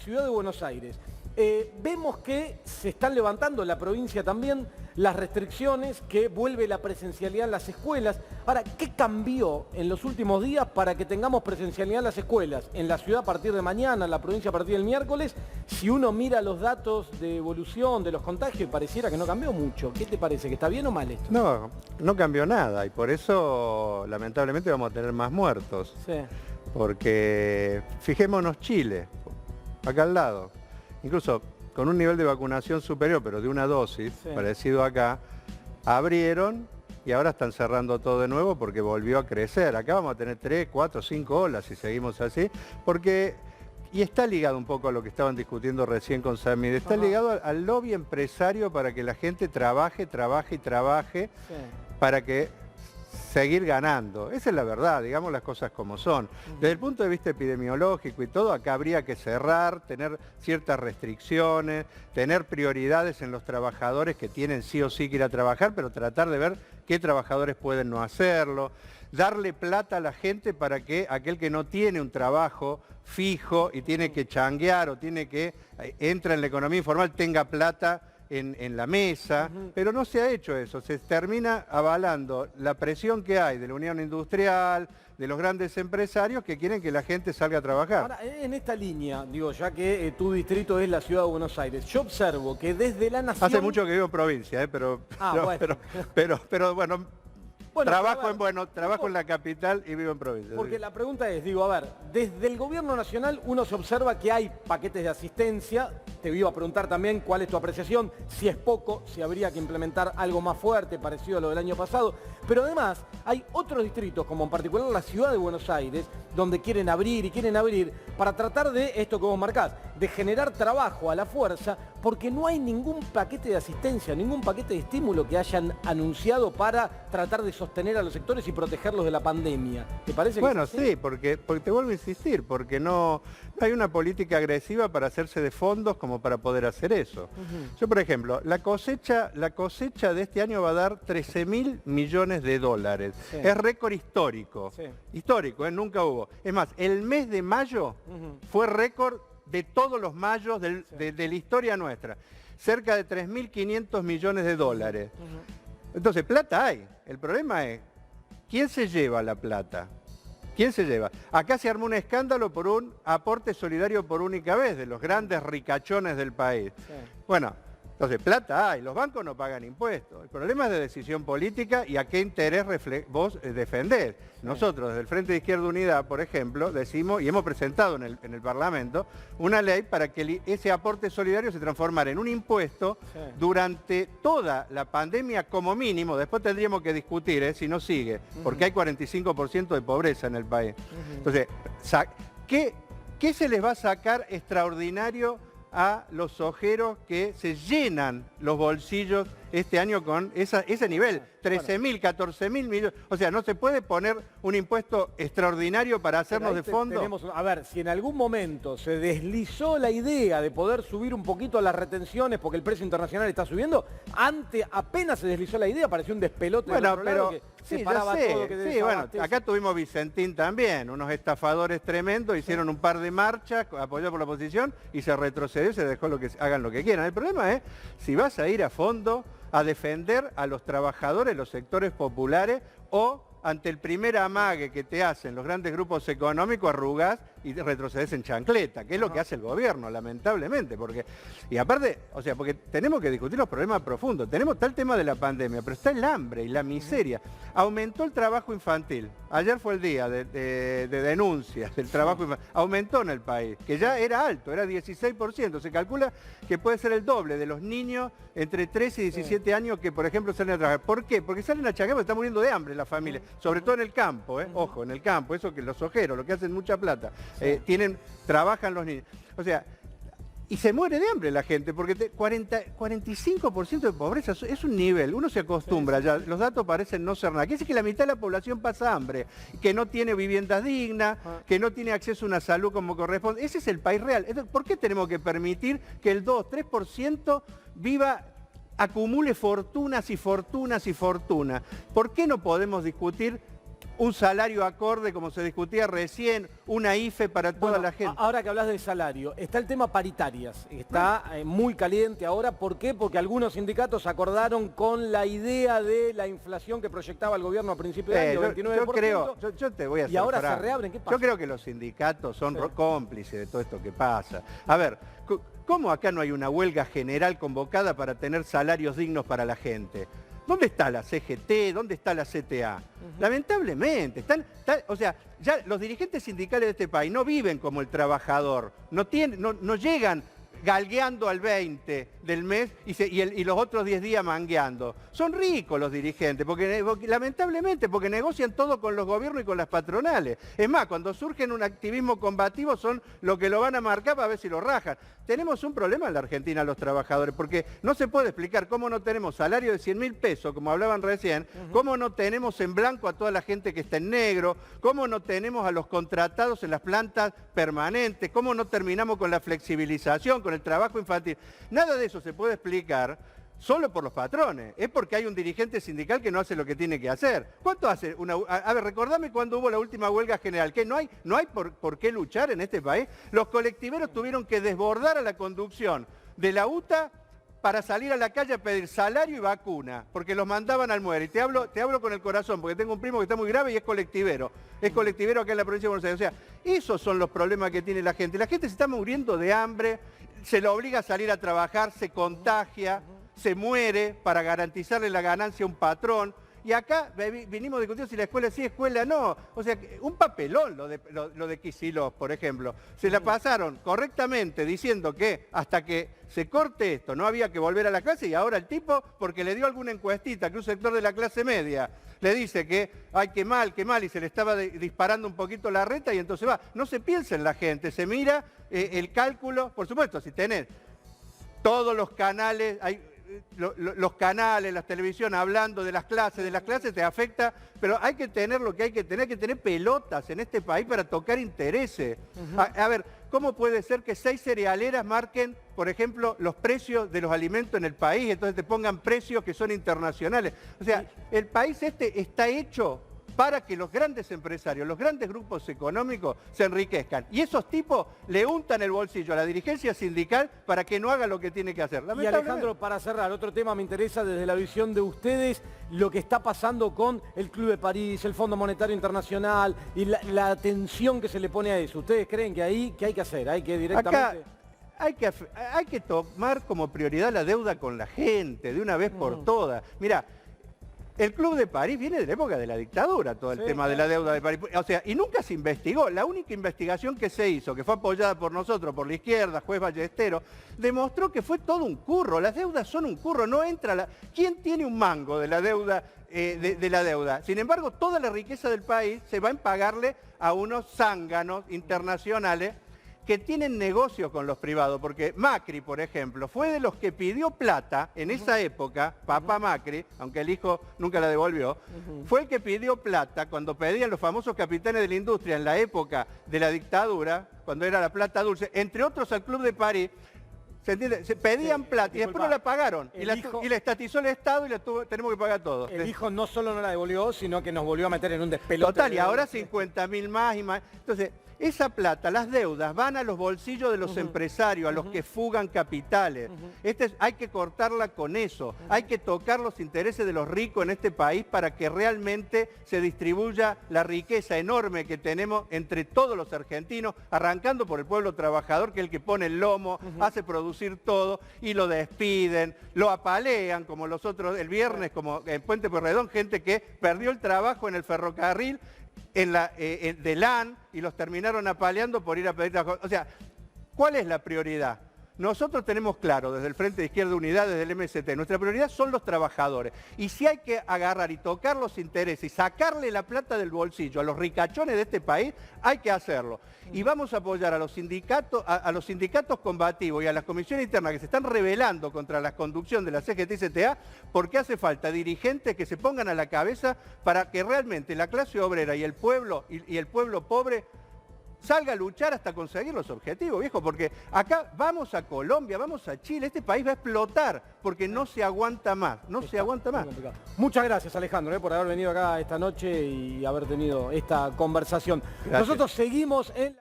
Ciudad de Buenos Aires. Vemos que se están levantando en la provincia también las restricciones, que vuelve la presencialidad en las escuelas. Ahora, ¿qué cambió en los últimos días para que tengamos presencialidad en las escuelas? En la ciudad a partir de mañana, en la provincia a partir del miércoles, si uno mira los datos de evolución de los contagios, pareciera que no cambió mucho. ¿Qué te parece? ¿Que está bien o mal esto? No, no cambió nada y por eso lamentablemente vamos a tener más muertos. Sí. Porque fijémonos Chile, acá al lado, incluso con un nivel de vacunación superior, pero de una dosis, Sí. parecido acá, abrieron y ahora están cerrando todo de nuevo porque volvió a crecer. Acá vamos a tener 3, 4, 5 olas si seguimos así, porque, y está ligado un poco a lo que estaban discutiendo recién con Samir, está ligado al lobby empresario para que la gente trabaje Sí. para que seguir ganando. Esa es la verdad, digamos las cosas como son. Desde el punto de vista epidemiológico y todo, acá habría que cerrar, tener ciertas restricciones, tener prioridades en los trabajadores que tienen sí o sí que ir a trabajar, pero tratar de ver qué trabajadores pueden no hacerlo, darle plata a la gente para que aquel que no tiene un trabajo fijo y tiene que changuear o tiene que entra en la economía informal tenga plata en la mesa, pero no se ha hecho eso, se termina avalando la presión que hay de la Unión Industrial, de los grandes empresarios que quieren que la gente salga a trabajar. Ahora, en esta línea, digo, ya que tu distrito es la Ciudad de Buenos Aires, yo observo que desde la Nación... Hace mucho que vivo en provincia, pero bueno, Bueno, trabajo en la capital y vivo en provincia. Porque sí. la pregunta es, digo, a ver, desde el gobierno nacional uno se observa que hay paquetes de asistencia. Te iba a preguntar también cuál es tu apreciación, si es poco, si habría que implementar algo más fuerte, parecido a lo del año pasado. Pero además hay otros distritos, como en particular la Ciudad de Buenos Aires, donde quieren abrir para tratar de, esto que vos marcás, de generar trabajo a la fuerza, porque no hay ningún paquete de asistencia, ningún paquete de estímulo que hayan anunciado para tratar de sostener a los sectores y protegerlos de la pandemia. ¿Te parece que Bueno, es así? sí, porque te vuelvo a insistir, porque no hay una política agresiva para hacerse de fondos como para poder hacer eso. Yo, por ejemplo, la cosecha de este año va a dar 13.000 millones de dólares. Sí. Es récord histórico. Sí. Histórico, nunca hubo. Es más, el mes de mayo fue récord de todos los mayos de la historia nuestra. Cerca de 3.500 millones de dólares. Entonces, plata hay. El problema es, ¿quién se lleva la plata? ¿Quién se lleva? Acá se armó un escándalo por un aporte solidario por única vez de los grandes ricachones del país. Sí. Bueno, entonces plata hay, los bancos no pagan impuestos. El problema es de decisión política y a qué interés vos defendés. Nosotros, desde el Frente de Izquierda Unida, por ejemplo, decimos, y hemos presentado en el Parlamento, una ley para que ese aporte solidario se transformara en un impuesto durante toda la pandemia como mínimo. Después tendríamos que discutir si no sigue, porque hay 45% de pobreza en el país. Entonces, ¿qué se les va a sacar extraordinario a los ojeros que se llenan los bolsillos este año con ese nivel? 13.000, 14.000 millones. O sea, no se puede poner un impuesto extraordinario para hacernos de fondo. A ver, si en algún momento se deslizó la idea de poder subir un poquito las retenciones porque el precio internacional está subiendo, apenas se deslizó la idea, pareció un despelote. Bueno, del otro pero lado que sí, separaba ya sé. todo lo que Sí, bueno, desabastece. acá tuvimos Vicentín también, unos estafadores tremendos, hicieron un par de marchas apoyados por la oposición y se retrocedió y se dejó hagan lo que quieran. El problema es si vas a ir a fondo a defender a los trabajadores, los sectores populares, o ante el primer amague que te hacen los grandes grupos económicos, arrugás y retrocedes en chancleta, que es lo que hace el gobierno, lamentablemente. Y aparte, o sea, porque tenemos que discutir los problemas profundos. Está el tema de la pandemia, pero está el hambre y la miseria. Aumentó el trabajo infantil. Ayer fue el día de denuncias del trabajo infantil. Aumentó en el país, que ya era alto, era 16%. Se calcula que puede ser el doble de los niños entre 13 y 17 años que, por ejemplo, salen a trabajar. ¿Por qué? Porque salen a changuear porque están muriendo de hambre la familia. Sobre todo en el campo, ojo, en el campo, eso que los ojeros, lo que hacen mucha plata, trabajan los niños. O sea, y se muere de hambre la gente, porque 45% de pobreza es un nivel, uno se acostumbra ya, los datos parecen no ser nada. Quiere decir que la mitad de la población pasa hambre, que no tiene viviendas dignas, que no tiene acceso a una salud como corresponde. Ese es el país real. Entonces, ¿por qué tenemos que permitir que el 2-3% acumule fortunas y fortunas y fortunas? ¿Por qué no podemos discutir un salario acorde, como se discutía recién, una IFE para toda la gente. Ahora que hablas del salario, está el tema paritarias, está muy caliente ahora. ¿Por qué? Porque algunos sindicatos acordaron con la idea de la inflación que proyectaba el gobierno a principios de año, 29%. Yo te voy a y ahora franco. se reabren, ¿qué pasa? Yo creo que los sindicatos son cómplices de todo esto que pasa. A ver, ¿cómo acá no hay una huelga general convocada para tener salarios dignos para la gente? ¿Dónde está la CGT? ¿Dónde está la CTA? Lamentablemente, o sea, ya los dirigentes sindicales de este país no viven como el trabajador, no llegan galgueando al 20 del mes y los otros 10 días mangueando. Son ricos los dirigentes, lamentablemente, porque negocian todo con los gobiernos y con las patronales. Es más, cuando surgen un activismo combativo son los que lo van a marcar para ver si lo rajan. Tenemos un problema en la Argentina los trabajadores, porque no se puede explicar cómo no tenemos salario de 100.000 pesos, como hablaban recién, cómo no tenemos en blanco a toda la gente que está en negro, cómo no tenemos a los contratados en las plantas permanentes, cómo no terminamos con la flexibilización, con el trabajo infantil. Nada de eso se puede explicar solo por los patrones. Es porque hay un dirigente sindical que no hace lo que tiene que hacer. ¿Cuánto hace una... A ver, recordame cuándo hubo la última huelga general. ¿Que no hay por qué luchar en este país? Los colectiveros tuvieron que desbordar a la conducción de la UTA para salir a la calle a pedir salario y vacuna, porque los mandaban al muere. Y te hablo con el corazón, porque tengo un primo que está muy grave y es colectivero. Es colectivero acá en la provincia de Buenos Aires. O sea, esos son los problemas que tiene la gente. La gente se está muriendo de hambre, se lo obliga a salir a trabajar, se contagia, se muere para garantizarle la ganancia a un patrón. Y acá vinimos discutiendo si la escuela sí, escuela no. O sea, un papelón lo de Kicillof, por ejemplo. Se la pasaron correctamente diciendo que hasta que se corte esto no había que volver a la clase, y ahora el tipo, porque le dio alguna encuestita que un sector de la clase media le dice que ay, qué mal, y se le estaba disparando un poquito la reta y entonces va. No se piensa en la gente, se mira el cálculo. Por supuesto, si tenés todos los canales... los canales, la televisión hablando de las clases te afecta, pero hay que tener lo que hay que tener pelotas en este país para tocar intereses. A ver, ¿cómo puede ser que 6 cerealeras marquen, por ejemplo, los precios de los alimentos en el país, entonces te pongan precios que son internacionales? O sea, el país este está hecho para que los grandes empresarios, los grandes grupos económicos se enriquezcan. Y esos tipos le untan el bolsillo a la dirigencia sindical para que no haga lo que tiene que hacer. Y Alejandro, para cerrar, otro tema me interesa desde la visión de ustedes, lo que está pasando con el Club de París, el Fondo Monetario Internacional y la atención que se le pone a eso. ¿Ustedes creen que ahí qué hay que hacer? ¿Hay que directamente...? Acá hay que tomar como prioridad la deuda con la gente, de una vez por todas. Mirá, el Club de París viene de la época de la dictadura, todo el tema de la deuda de París. O sea, y nunca se investigó. La única investigación que se hizo, que fue apoyada por nosotros, por la izquierda, juez Ballesteros, demostró que fue todo un curro. Las deudas son un curro, no entra la... ¿Quién tiene un mango de la deuda? De la deuda? Sin embargo, toda la riqueza del país se va en pagarle a unos zánganos internacionales que tienen negocio con los privados, porque Macri, por ejemplo, fue de los que pidió plata en esa época, papá Macri, aunque el hijo nunca la devolvió, fue el que pidió plata cuando pedían los famosos capitanes de la industria en la época de la dictadura, cuando era la plata dulce, entre otros al Club de París. ¿Se entiende? Se pedían plata y después no la pagaron. Y la estatizó el Estado y tenemos que pagar todo. El hijo no solo no la devolvió, sino que nos volvió a meter en un despelote. Total, y ahora 50.000 más y más. Entonces, esa plata, las deudas, van a los bolsillos de los empresarios, a los que fugan capitales. Hay que cortarla con eso. Hay que tocar los intereses de los ricos en este país para que realmente se distribuya la riqueza enorme que tenemos entre todos los argentinos, arrancando por el pueblo trabajador, que es el que pone el lomo, hace producir todo, y lo despiden, lo apalean, como los otros, el viernes, como en Puente Pueyrredón, gente que perdió el trabajo en el ferrocarril, de LAN, y los terminaron apaleando por ir a pedir trabajo. O sea, ¿cuál es la prioridad? Nosotros tenemos claro, desde el Frente de Izquierda Unidad, desde el MST, nuestra prioridad son los trabajadores. Y si hay que agarrar y tocar los intereses y sacarle la plata del bolsillo a los ricachones de este país, hay que hacerlo. Y vamos a apoyar a los sindicatos combativos y a las comisiones internas que se están rebelando contra la conducción de la CGT y CTA, porque hace falta dirigentes que se pongan a la cabeza para que realmente la clase obrera y el pueblo pobre salga a luchar hasta conseguir los objetivos, viejo, porque acá vamos a Colombia, vamos a Chile, este país va a explotar porque no se aguanta más, no se aguanta más. Muchas gracias, Alejandro, por haber venido acá esta noche y haber tenido esta conversación. Gracias. Nosotros seguimos en...